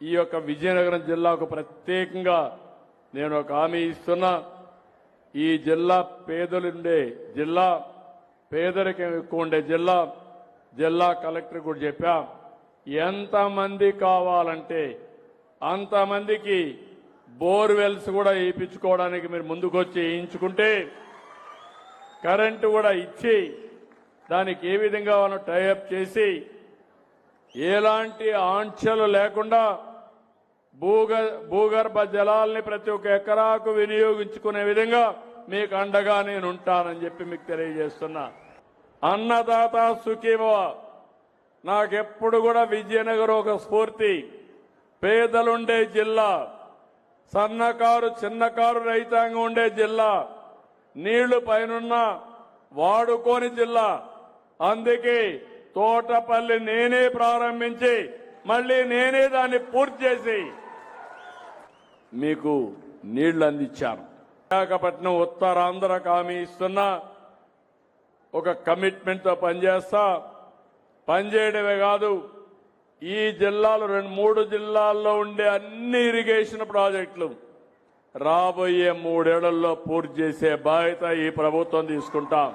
ఈ యొక్క విజయనగరం జిల్లాకు ప్రత్యేకంగా నేను ఒక హామీ ఇస్తున్నా. ఈ జిల్లా పేదలుండే జిల్లా, పేదరికం ఎక్కువ ఉండే జిల్లా. జిల్లా కలెక్టర్ కూడా చెప్పా, ఎంతమంది కావాలంటే అంతమందికి బోర్వెల్స్ కూడా వేయించుకోవడానికి మీరు ముందుకొచ్చి వేయించుకుంటే, కరెంటు కూడా ఇచ్చి దానికి ఏ విధంగా మనం టైఅప్ చేసి ఎలాంటి ఆంక్షలు లేకుండా భూగర్భ జలాల్ని ప్రతి ఒక్క ఎకరాకు వినియోగించుకునే విధంగా మీకు అండగా నేను ఉంటానని చెప్పి మీకు తెలియజేస్తున్నా. అన్నదాత సుఖీభవ. నాకెప్పుడు కూడా విజయనగరం ఒక స్ఫూర్తి. పేదలుండే జిల్లా, సన్నకారు చిన్నకారు రైతాంగం ఉండే జిల్లా, నీళ్లు పైనున్న వాడుకోని జిల్లా. అందుకే తోటపల్లి నేనే ప్రారంభించి మళ్ళీ నేనే దాన్ని పూర్తి చేసి మీకు నీళ్లు అందించాను. విశాఖపట్నం ఉత్తరాంధ్రకు హామీ ఇస్తున్నా. ఒక కమిట్మెంట్తో పనిచేస్తా. పనిచేయడమే కాదు, ఈ జిల్లాలు 2-3 జిల్లాల్లో ఉండే అన్ని ఇరిగేషన్ ప్రాజెక్టులు రాబోయే 3 ఏళ్లలో పూర్తి చేసే బాధ్యత ఈ ప్రభుత్వం తీసుకుంటాం.